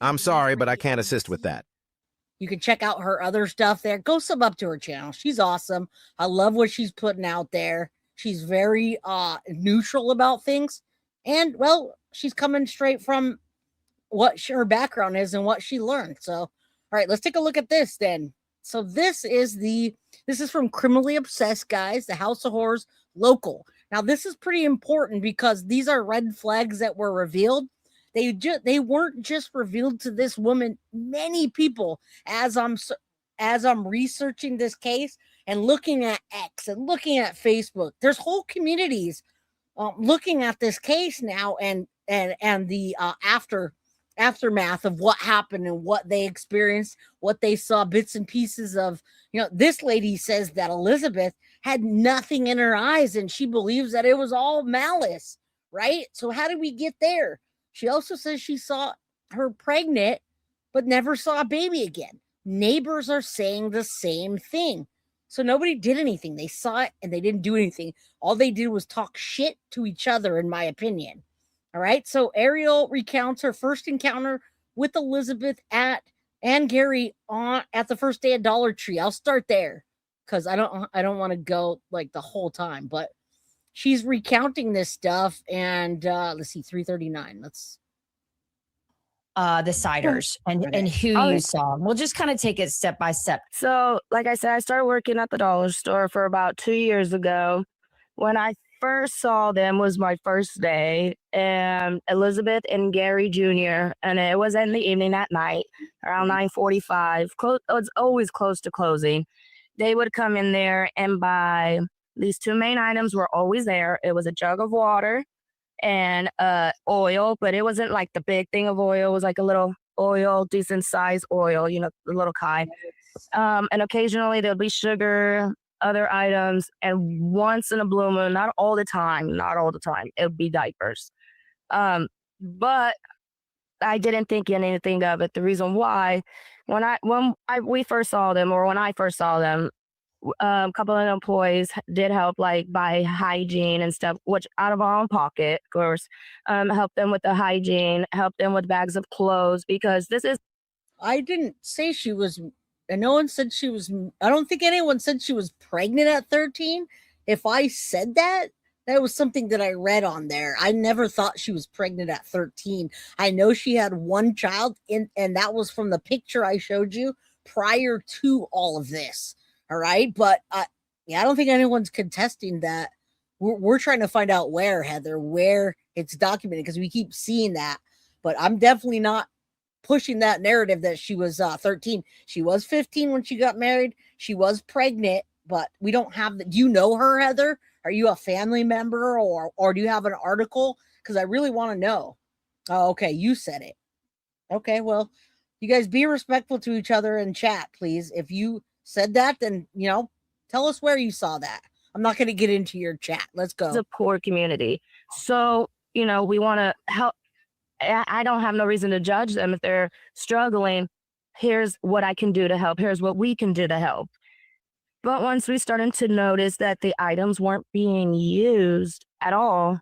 I'm sorry, but I can't assist with that. You can check out her other stuff there. Go sub up to her channel. She's awesome. I love what she's putting out there. She's very neutral about things. And well, she's coming straight from what her background is and what she learned. So, all right, let's take a look at this then. So this is from Criminally Obsessed, guys, the House of Horrors local. Now this is pretty important because these are red flags that were revealed. They weren't just revealed to this woman. Many people, as I'm researching this case and looking at X and looking at Facebook, there's whole communities looking at this case now and the aftermath of what happened and what they experienced, what they saw, bits and pieces of. This lady says that Elizabeth had nothing in her eyes and she believes that it was all malice, right? So how did we get there? She also says she saw her pregnant but never saw a baby again. Neighbors are saying the same thing. So nobody did anything. They saw it and they didn't do anything. All they did was talk shit to each other, in my opinion. All right. So Ariel recounts her first encounter with Elizabeth and Gary at the first day at Dollar Tree. I'll start there because I don't want to go like the whole time, but she's recounting this stuff. And let's see, 339. The Siders and who you saw. We'll just kind of take it step by step. So, like I said, I started working at the dollar store for about 2 years ago. When I first saw them was my first day, and Elizabeth and Gary Jr., and it was in the evening at night, around 9:45. It's always close to closing. They would come in there and buy these two main items were always there. It was a jug of water and oil, but it wasn't like the big thing of oil. It was like a little oil, decent size oil, the little kind. And occasionally there'll be sugar, other items, and once in a blue moon, not all the time, it would be diapers. But I didn't think anything of it. The reason why, when I first saw them, a couple of employees did help, like buy hygiene and stuff, which out of our own pocket, of course, help them with the hygiene, help them with bags of clothes, because I didn't say she was, and no one said she was, I don't think anyone said she was pregnant at 13. If I said that, that was something that I read on there. I never thought she was pregnant at 13. I know she had one child, and that was from the picture I showed you prior to all of this. All right. But yeah, I don't think anyone's contesting that. We're trying to find out where, Heather, where it's documented, because we keep seeing that. But I'm definitely not pushing that narrative that she was 13. She was 15 when she got married. She was pregnant, but we don't have do you know her, Heather? Are you a family member or do you have an article? Because I really want to know. Oh, okay. You said it. Okay. Well, you guys be respectful to each other in chat, please. If you said that, then, tell us where you saw that. I'm not going to get into your chat. Let's go. It's a poor community. So, we want to help. I don't have no reason to judge them if they're struggling. Here's what I can do to help. Here's what we can do to help. But once we started to notice that the items weren't being used at all,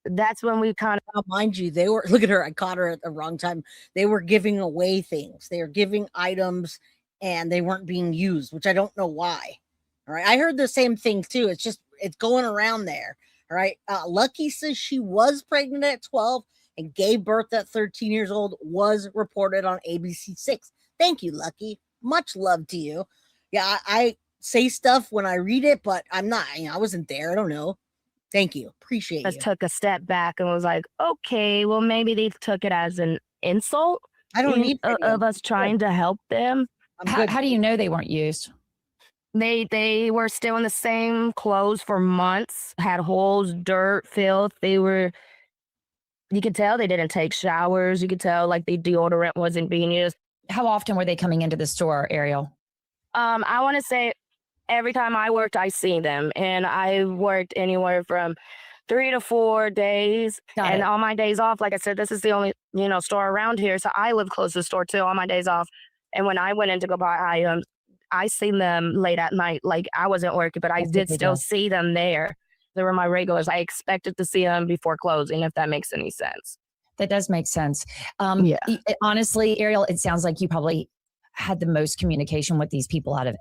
that's when we kind of, mind you, they were, look at her, I caught her at the wrong time. They were giving away things. They were giving items and they weren't being used, which I don't know why. All right. I heard the same thing too. It's going around there. All right. Lucky says she was pregnant at 12 and gave birth at 13 years old, was reported on ABC6. Thank you, Lucky. Much love to you. Yeah, I say stuff when I read it, but I'm not, I wasn't there. I don't know. Thank you. Appreciate it. Took a step back and was like, okay, well, maybe they took it as an insult. I don't need of us trying to help them. How do you know they weren't used? They were still in the same clothes for months, had holes, dirt, filth. You could tell they didn't take showers. You could tell like the deodorant wasn't being used. How often were they coming into the store, Ariel? I want to say every time I worked, I seen them, and I worked anywhere from 3 to 4 days. And on my days off, like I said, this is the only, store around here. So I live close to the store too on my days off. And when I went in to go buy items, I seen them late at night. Like I wasn't working, but I did still see them there. They were my regulars. I expected to see them before closing, if that makes any sense. That does make sense. Yeah. Honestly, Ariel, it sounds like you probably had the most communication with these people out of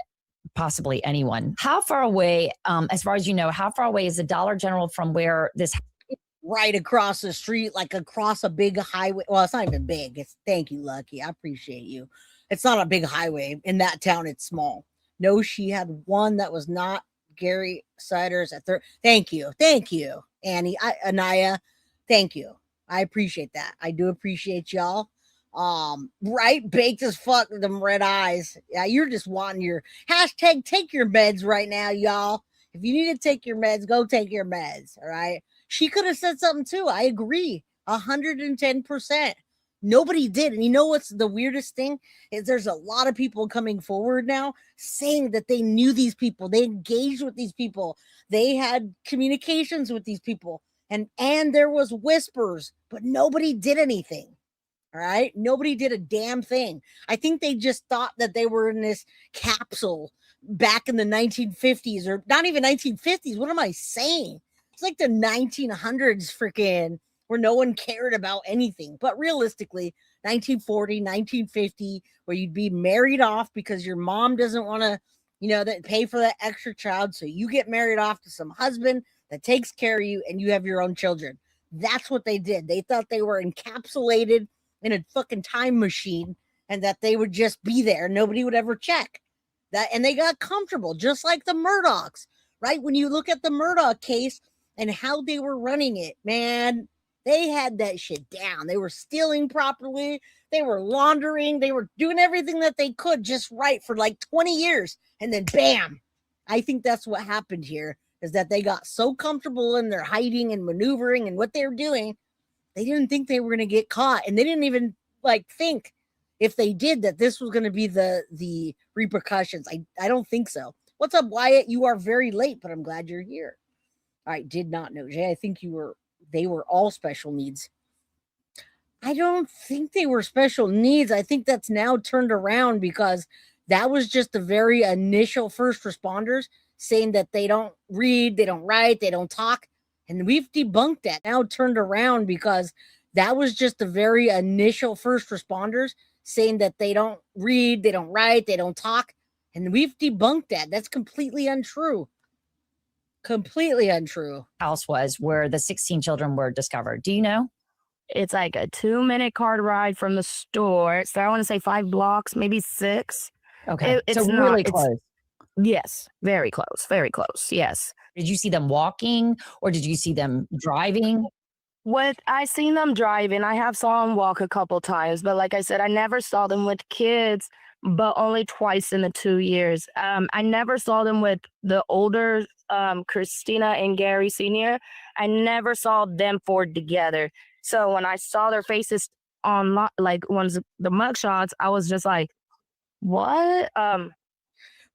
possibly anyone. How far away, as far as you know, how far away is the Dollar General from where this? Right across the street, like across a big highway. Well, it's not even big. It's thank you, Lucky. I appreciate you. It's not a big highway. In that town, it's small. No, she had one that was not Gary Siders at third. Thank you. Thank you, Annie. Anaya. Thank you. I appreciate that. I do appreciate y'all. Right? Baked as fuck with them red eyes. Yeah, you're just wanting your hashtag take your meds right now, y'all. If you need to take your meds, go take your meds. All right. She could have said something too. I agree. 110%. Nobody did. And you know what's the weirdest thing is there's a lot of people coming forward now saying that they knew these people. They engaged with these people. They had communications with these people. And there was whispers, but nobody did anything. All right. Nobody did a damn thing. I think they just thought that they were in this capsule back in the 1950s or not even 1950s. What am I saying? It's like the 1900s freaking where no one cared about anything. But realistically, 1940, 1950, where you'd be married off because your mom doesn't want to, that pay for that extra child. So you get married off to some husband that takes care of you and you have your own children. That's what they did. They thought they were encapsulated in a fucking time machine and that they would just be there. Nobody would ever check that. And they got comfortable, just like the Murdochs, right? When you look at the Murdoch case, and how they were running it, man, they had that shit down. They were stealing properly. They were laundering. They were doing everything that they could just right for like 20 years. And then bam, I think that's what happened here is that they got so comfortable in their hiding and maneuvering and what they were doing. They didn't think they were going to get caught. And they didn't even think if they did that this was going to be the repercussions. I don't think so. What's up, Wyatt? You are very late, but I'm glad you're here. I did not know, Jay. I think they were all special needs. I don't think they were special needs. I think that's now turned around because that was just the very initial first responders saying that they don't read, they don't write, they don't talk. And we've debunked that. Now turned around because that was just the very initial first responders saying that they don't read, they don't write, they don't talk. And we've debunked that. That's completely untrue. Completely untrue. House was where the 16 children were discovered. Do you know? It's like a 2-minute car ride from the store. So I want to say 5 blocks, maybe 6. Okay. It's so not, really close. Yes. Very close. Very close. Yes. Did you see them walking or did you see them driving? I seen them driving. I have saw them walk a couple times, but like I said, I never saw them with kids, but only twice in the 2 years. I never saw them with the older Christina and Gary Sr. I never saw them 4 together. So when I saw their faces on one's the mugshots, I was just like, what?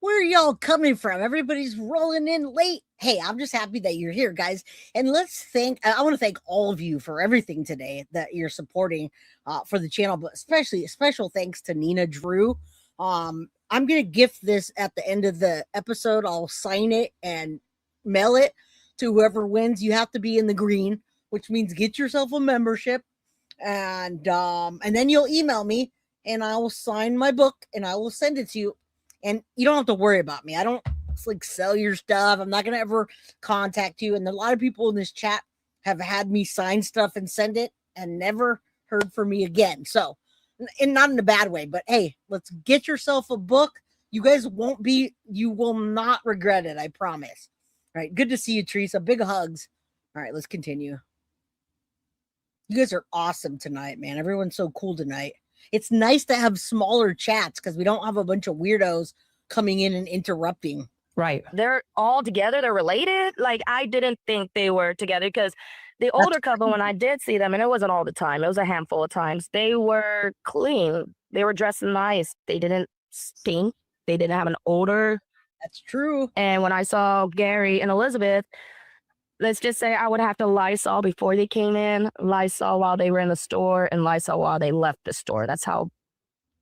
Where are y'all coming from? Everybody's rolling in late. Hey, I'm just happy that you're here, guys. And I want to thank all of you for everything today that you're supporting for the channel, but especially a special thanks to Nina Drew. I'm going to gift this at the end of the episode. I'll sign it and mail it to whoever wins. You have to be in the green, which means get yourself a membership. And then you'll email me and I will sign my book and I will send it to you. And you don't have to worry about me. I don't sell your stuff. I'm not going to ever contact you. And a lot of people in this chat have had me sign stuff and send it and never heard from me again. So, and not in a bad way, but hey, let's get yourself a book. You guys you will not regret it. I promise. All right. Good to see you, Teresa. Big hugs. All right. Let's continue. You guys are awesome tonight, man. Everyone's so cool tonight. It's nice to have smaller chats because we don't have a bunch of weirdos coming in and interrupting. Right. They're all together. They're related. Like, I didn't think they were together because the older couple, when I did see them, and it wasn't all the time, it was a handful of times, they were clean. They were dressed nice. They didn't stink. They didn't have an odor. That's true. And when I saw Gary and Elizabeth, let's just say I would have to Lysol before they came in, Lysol while they were in the store, and Lysol while they left the store. That's how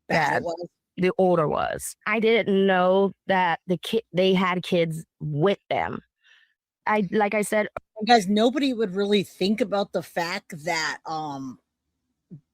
bad the odor was. I didn't know that they had kids with them. Like I said, guys, nobody would really think about the fact that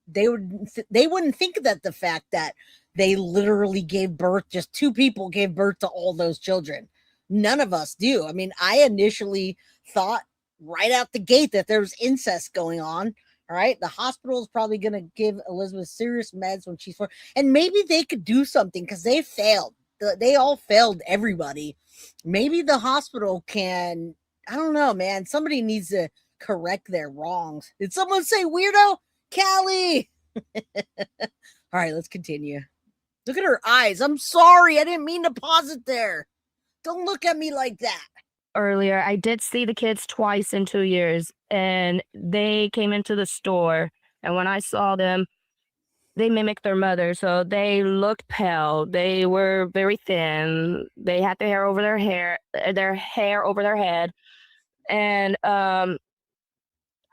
they wouldn't think that the fact that they literally gave birth, just two people gave birth to all those children. None of us do. I mean, I initially thought right out the gate that there was incest going on. All right. The hospital is probably going to give Elizabeth serious meds when she's 4. And maybe they could do something because they failed. They all failed everybody. Maybe the hospital can, I don't know, man. Somebody needs to correct their wrongs. Did someone say weirdo? Callie. All right, let's continue. Look at her eyes. I'm sorry. I didn't mean to pause it there. Don't look at me like that. Earlier, I did see the kids twice in 2 years, and they came into the store. And when I saw them, they mimicked their mother. So they looked pale. They were very thin. They had their hair over their head. And I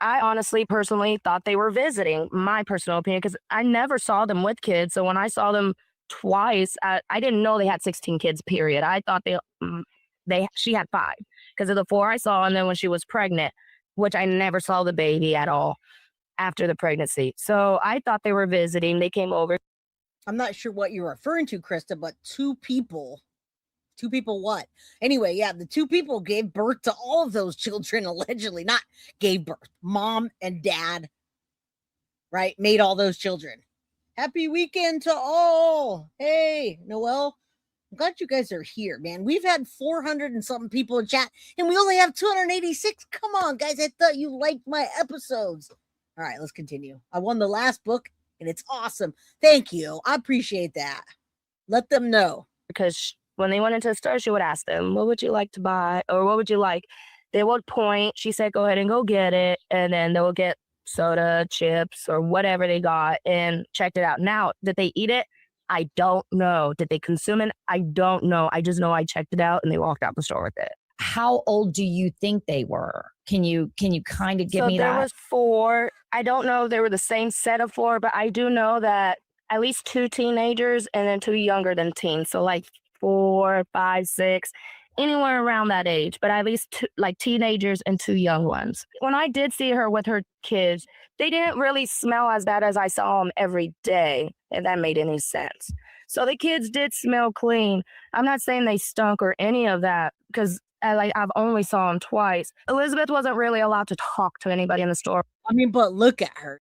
honestly, personally thought they were visiting, my personal opinion, because I never saw them with kids. So when I saw them twice, I didn't know they had 16 kids, period. I thought she had 5 because of the 4 I saw, and then when she was pregnant, which I never saw the baby at all after the pregnancy. So I thought they were visiting. They came over. I'm not sure what you're referring to, Krista, but 2 people what? Anyway, yeah, the 2 people gave birth to all of those children, allegedly. Not gave birth. Mom and dad, right? Made all those children. Happy weekend to all. Hey, Noel. I'm glad you guys are here, man. We've had 400 and something people in chat, and we only have 286. Come on, guys. I thought you liked my episodes. All right, let's continue. I won the last book, and it's awesome. Thank you. I appreciate that. Let them know. Because when they went into the store, she would ask them, what would you like to buy? Or what would you like? They would point. She said, go ahead and go get it. And then they would get soda, chips, or whatever they got and checked it out. Now, did they eat it? I don't know. Did they consume it? I don't know. I just know I checked it out and they walked out the store with it. How old do you think they were? Can you kind of give me that? So there was 4. I don't know if they were the same set of 4, but I do know that at least 2 teenagers and then 2 younger than teens. So like 4, 5, 6, anywhere around that age, but at least 2, like teenagers and 2 young ones. When I did see her with her kids, they didn't really smell as bad as I saw them every day, if that made any sense. So the kids did smell clean. I'm not saying they stunk or any of that because I've only saw them twice. Elizabeth wasn't really allowed to talk to anybody in the store. I mean, but look at her.